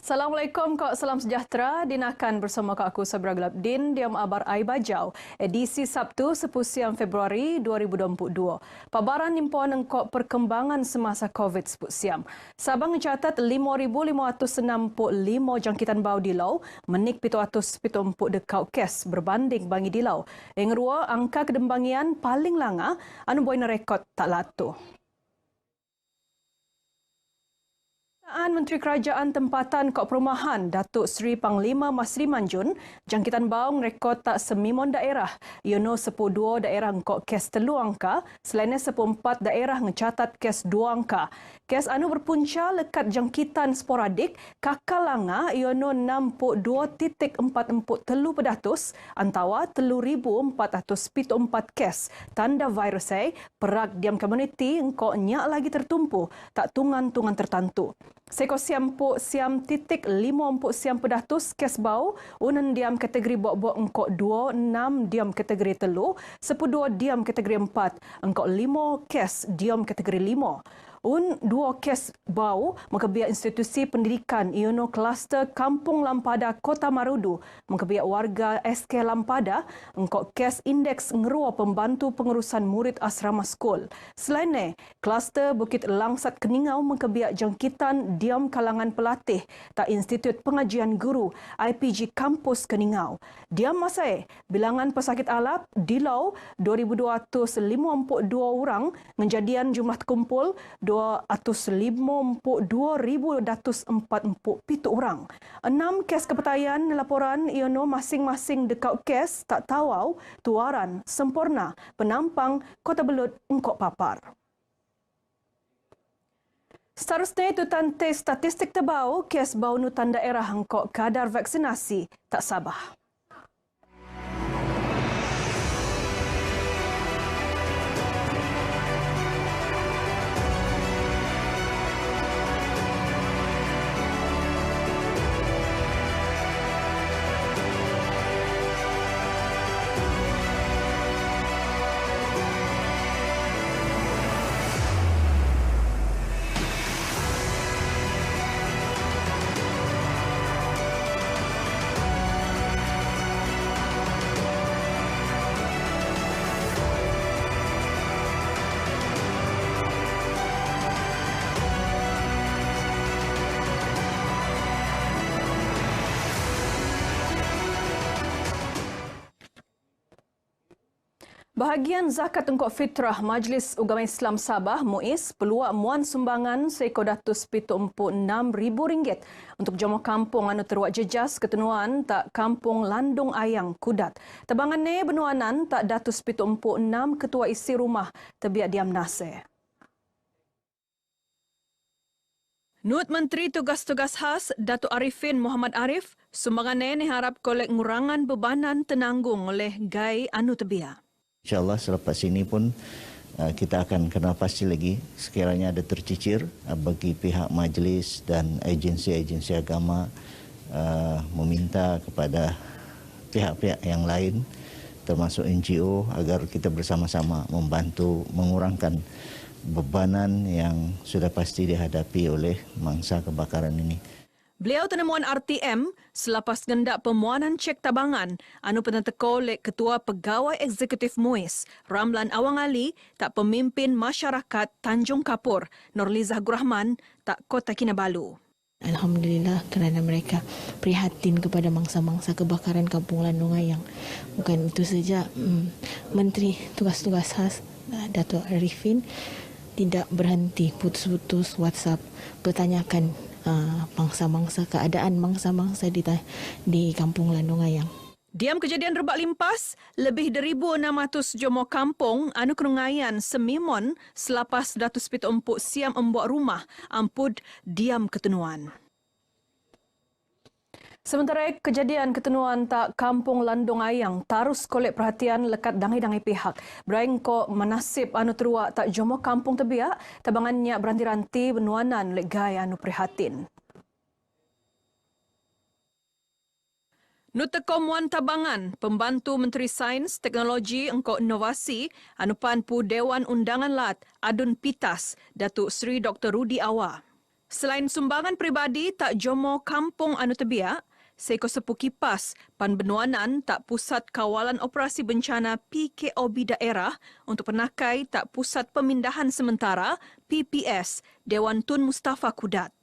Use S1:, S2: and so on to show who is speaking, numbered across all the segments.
S1: Assalamualaikum, kak. Salam sejahtera. Dinakan bersama kak aku Sabra Glabdin, Diam Abar Ai Bajau, edisi Sabtu 10 Februari 2022. Pabaran impuan engkau perkembangan semasa COVID 10 Sabang mencatat 5,565 jangkitan bau di lau, menik 770 dekau kes berbanding bangi di lau. Yang kedua, angka kedembangian paling langa anu boleh rekod tak latuh. Menteri Kerajaan Tempatan Kok Perumahan Datuk Seri Panglima Masri Manjun, jangkitan baung rekod tak semimon daerah. Iono 12 daerah ngkok kes 3 angka, selainnya 14 daerah mencatat kes 2 angka. Kes anu berpunca lekat jangkitan sporadik, kakal langa iono 62.44 pedatus, antawa 3,474 kes. Tanda virus perak diam komuniti ngkok nyak lagi tertumpu, tak tungan-tungan tertentu. Seko siam titik 5 siam pedatus kes bau, unan diam kategori bok-bok engkok 2, 6 diam kategori 3, 12 diam kategori 4, engkok 5 kes diam kategori 5. 2 kes bau mengkebiak institusi pendidikan iono kluster Kampung Lampada Kota Marudu mengkebiak warga SK Lampada engkau kes indeks ngerua pembantu pengurusan murid asrama skol. Selainnya, kluster Bukit Langsat Keningau mengkebiak jangkitan diam kalangan pelatih tak Institut Pengajian Guru IPG Kampus Keningau. Diam masa bilangan pesakit alap di lau 2,252 orang menjadian jumlah terkumpul 252,247 orang. 6 kes kepetayan laporan iono masing-masing dekat kes tak tawau, tuaran, sempurna, penampang, Kota Belud, engkok papar. Seterusnya tutan tes statistik terbau, kes bau nutan daerah engkok kadar vaksinasi tak Sabah. Bahagian zakat engkok fitrah Majlis Ugama Islam Sabah MUIS peluang muan sumbangan RM176,000 untuk jemaah kampung anu terwak jejas ketenuan tak Kampung Landung Ayang Kudat. Tebangannya benuanan tak RM176 ketua isi rumah tebiak diam nase. Nut Menteri Tugas-Tugas Khas Datuk Arifin Muhammad Arif, sumbangannya diharap kolek ngurangan bebanan tenanggung oleh gai anu tebiak.
S2: InsyaAllah selepas ini pun kita akan kenal pasti lagi sekiranya ada tercicir bagi pihak majlis dan agensi-agensi agama meminta kepada pihak-pihak yang lain termasuk NGO agar kita bersama-sama membantu mengurangkan bebanan yang sudah pasti dihadapi oleh mangsa kebakaran ini.
S1: Beliau tenemuan RTM selepas gendak pemuanan cek tabangan anu penenteko oleh Ketua Pegawai Eksekutif MUIS, Ramlan Awang Ali, tak pemimpin masyarakat Tanjung Kapur, Nurliza Gurahman, tak Kota Kinabalu.
S3: Alhamdulillah kerana mereka prihatin kepada mangsa-mangsa kebakaran Kampung Landung Ayang. Bukan itu saja, Menteri Tugas-Tugas Khas Datuk Arifin tidak berhenti putus-putus WhatsApp bertanyakan mangsa-mangsa, keadaan mangsa-mangsa di Kampung Landung Ayang.
S1: Diam kejadian rebak limpas, lebih dari 1,600 jemaah kampung anu kerungayan semimon selepas datus pitu empuk siam embok rumah ampud diam ketenuan. Sementara kejadian ketenuan tak Kampung Landung Ayang tarus kolek perhatian lekat dangai-dangai pihak. Beraing ko menasib anu teruak tak jomo kampung tebiak, tabangannya beranti-ranti benuanan lek gaya anu prihatin. Nuteko Muan Tabangan, Pembantu Menteri Sains, Teknologi, Engkau Inovasi, Anupan Pu Dewan Undangan Lat, Adun Pitas, Datuk Seri Dr. Rudi Awa. Selain sumbangan peribadi tak jomo kampung anu tebiak, Seekor Sepu Kipas, Pan Benuanan tak Pusat Kawalan Operasi Bencana PKOB Daerah untuk Penakai tak Pusat Pemindahan Sementara PPS Dewan Tun Mustafa Kudat.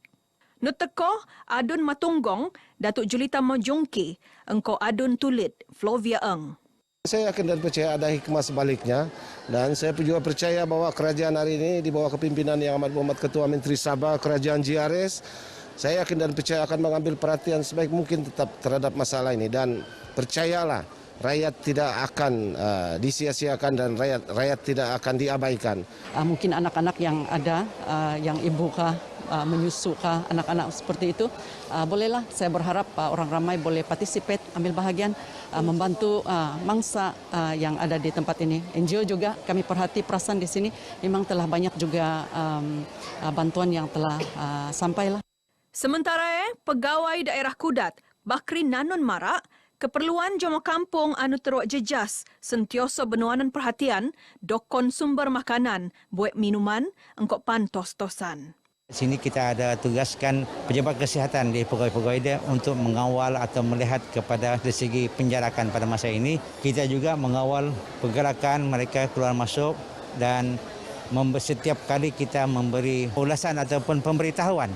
S1: Nut teko Adun Matunggong, Datuk Julita Mojongki, engkau Adun Tulit, Flovia Eng.
S4: Saya yakin dan percaya ada hikmah sebaliknya, dan saya juga percaya bahwa kerajaan hari ini di bawah kepimpinan Yang Amat Berhormat Ketua Menteri Sabah Kerajaan GRS, saya yakin dan percaya akan mengambil perhatian sebaik mungkin tetap terhadap masalah ini, dan percayalah rakyat tidak akan disia-siakan dan rakyat tidak akan diabaikan.
S5: Mungkin anak-anak yang ada, yang ibu kah, menyusu kah, anak-anak seperti itu, bolehlah saya berharap orang ramai boleh participate, ambil bahagian, membantu mangsa yang ada di tempat ini. NGO juga kami perhati perasan di sini, memang telah banyak juga bantuan yang telah sampailah.
S1: Sementara Pegawai Daerah Kudat, Bakri Nanun Marak, keperluan jomo kampung anu teruk jejas, sentioso benuanan perhatian, dokon sumber makanan, buat minuman, engkau pan tos-tosan.
S6: Di sini kita ada tugaskan pejabat kesihatan di pegawai-pegawai dia untuk mengawal atau melihat kepada dari segi penjarakan pada masa ini. Kita juga mengawal pergerakan mereka keluar masuk dan setiap kali kita memberi ulasan ataupun pemberitahuan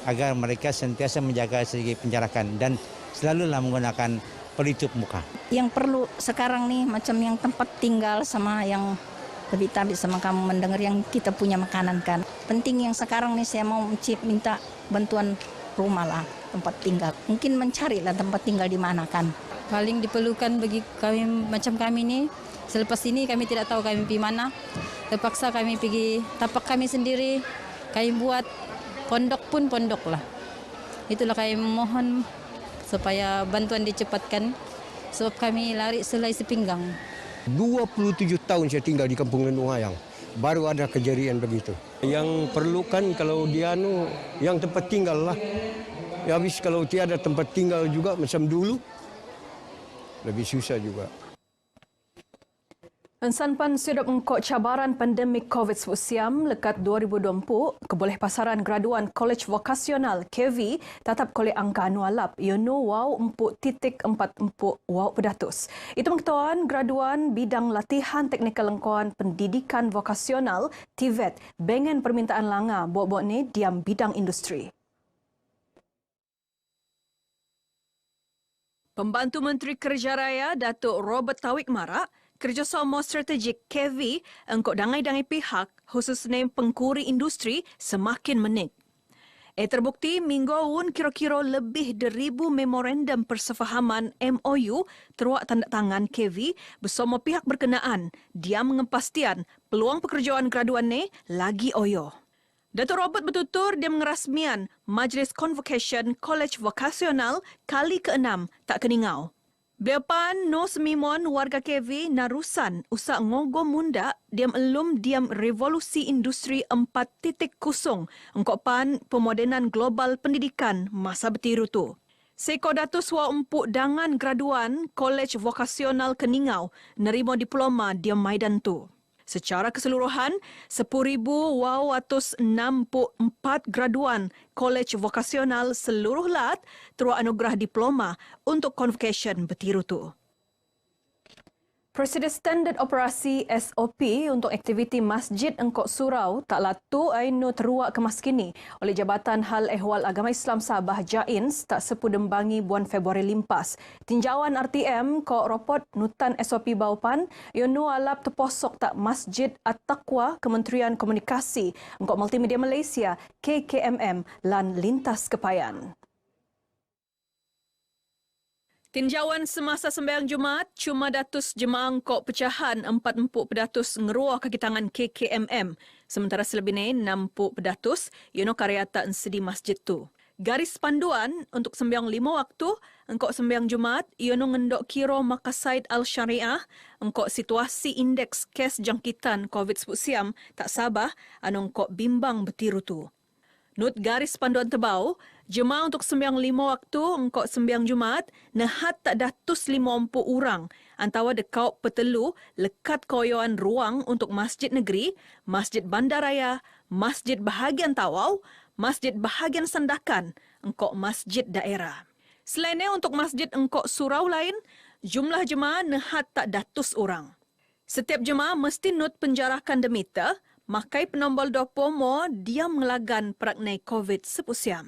S6: agar mereka sentiasa menjaga segi penjarakan dan selalulah menggunakan pelitup muka.
S7: Yang perlu sekarang nih macam yang tempat tinggal sama yang lebih tabik sama kamu mendengar yang kita punya makanan kan. Penting yang sekarang nih saya mau minta bantuan rumah lah, tempat tinggal. Mungkin mencarilah tempat tinggal di mana kan.
S8: Paling diperlukan bagi kami macam kami ni, selepas ini kami tidak tahu kami pergi mana. Terpaksa kami pergi tapak kami sendiri, kami buat pondok pun pondok lah. Itulah kami memohon supaya bantuan dicepatkan sebab kami lari selai sepinggang.
S9: 27 tahun saya tinggal di Kampung Lendung Hayang. Baru ada kejadian begitu. Yang perlukan kalau dia yang tempat tinggal lah. Ya, habis kalau tiada tempat tinggal juga macam dulu, lebih susah juga.
S1: Ensan pan sudah mengkok cabaran pandemik COVID-19 siam lekat 2020, keboleh pasaran graduan Kolej Vokasional KV tatap kolej angka anu alap yono wow 4.44 wow pedatus. Itu mengetahuan graduan bidang latihan teknikal lengkuan pendidikan vokasional TVET bengen permintaan langa buat-buat ni diam bidang industri. Pembantu Menteri Kerja Raya Datuk Robert Tauik Marak, kerjasama strategik KV engkau dangai-dangai pihak khususnya pengkuri industri semakin menik. Terbukti mingguun kira-kira lebih 1,000 memorandum persefahaman MOU teruak tanda tangan KV bersama pihak berkenaan dia mengepastian peluang pekerjaan graduan ni lagi oyo. Datuk Robert bertutur dia mengerasmian Majlis Convocation Kolej Vokasional kali ke-6 tak keningau. Beliaupan no semimon warga KV narusan usak ngogo munda diam revolusi industri 4.0 engkau pan pemodenan global pendidikan masa bertiru tu. Seko Datuk Swa Empuk dangan graduan Kolej Vokasional Keningau nerima diploma diam maidan tu. Secara keseluruhan, 10,264 graduan Kolej Vokasional seluruh lat teruak anugerah diploma untuk convocation bertiru tu. Prosedur standard operasi SOP untuk aktiviti masjid Engkok Surau tak latu ainu teruak kemas kini oleh Jabatan Hal Ehwal Agama Islam Sabah JAINS tak sepudembangi bulan Februari limpas. Tinjauan RTM kok ropot nutan SOP baupan yonu alap terposok tak Masjid At-Taqwa Kementerian Komunikasi Engkok Multimedia Malaysia KKMM lan lintas kepayan. Tinjauan semasa sembahyang Jumaat, cuma datus jemaah kok pecahan 40 pedatus ngeruah kaki tangan KKMM. Sementara selebihnya 60 pedatus, yono karyata sedi masjid tu. Garis panduan untuk sembahyang 5 waktu, engkau sembahyang Jumaat, yono ngendok kiro Makasaid Al-Syariah, engkau situasi indeks kes jangkitan COVID-19 siam tak sabah, anu engkau bimbang bertiru tu. Nut garis panduan tebau, jemaah untuk sembahyang 5 waktu engkau sembahyang Jumaat nehat tak datus 50 orang antara dekau petelu lekat koyoan ruang untuk masjid negeri, masjid bandaraya, masjid bahagian tawau, masjid bahagian Sandakan, engkau masjid daerah. Selainnya untuk masjid engkau surau lain, jumlah jemaah nehat tak datus orang. Setiap jemaah mesti nut penjarakan demita, makai penombol dopo mo diam ngelagan peraknai COVID sepusiam.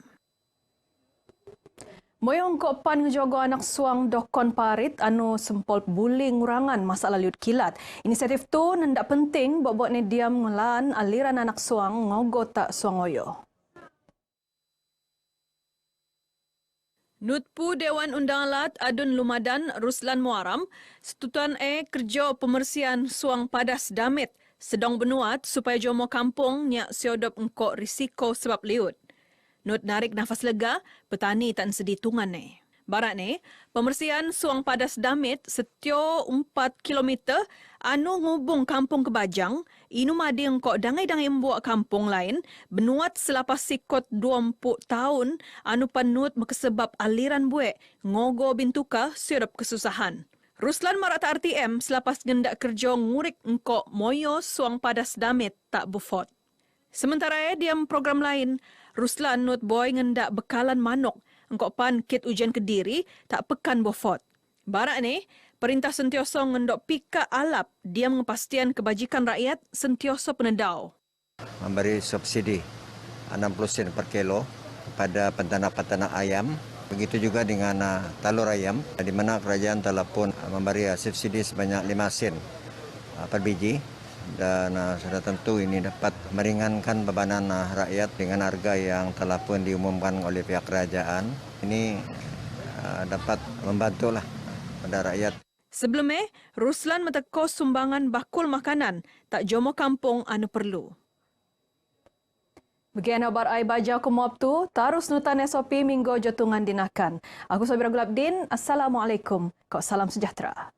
S1: Moyong kok pan ngejogo anak suang dokon parit anu sempol buling ngurangan masalah liut kilat. Inisiatif tu nendak penting buat ni diam ngelan aliran anak suang ngogo tak suangoyo. Nutpu Dewan Undang Alat Adun Lumadan Ruslan Muaram, setutan kerja pembersihan suang padas damit sedang benuat supaya jomo kampung nyak siodop engkau risiko sebab liut. Nut narik nafas lega, petani tak sedi tungan ni. Barat ni, pembersihan suang padas damit setio 4 km anu ngubung kampung Kebajang, inu madi engkau dangai-dangai membuat kampung lain, benuat selepas sikot 20 tahun anu panut makasebab aliran buek, ngogo bintuka sirup kesusahan. Ruslan Marata RTM selepas gendak kerja ngurik engkau moyo suang padas damit tak bufot. Sementara diam program lain, Ruslan nut boy ngendak bekalan manok, engkau pan kit ujian Kediri tak pekan bofot. Barak ni, perintah sentioso ngendok pika alap dia mengepastian kebajikan rakyat sentioso penedau.
S10: Memberi subsidi 60 sen per kilo kepada peternak-peternak ayam. Begitu juga dengan telur ayam, di mana kerajaan telah pun memberi subsidi sebanyak 5 sen per biji. Dan sudah tentu ini dapat meringankan bebanan rakyat dengan harga yang telah pun diumumkan oleh pihak kerajaan. Ini dapat membantulah pada rakyat.
S1: Sebelumnya, Ruslan meteko sumbangan bakul makanan tak jomo kampung anu perlu. Bagian abar ai baja kumop tu, tarus nutan SOP minggu jotungan dinakan. Aku Sabira Gulabdin, Assalamualaikum. Kau salam sejahtera.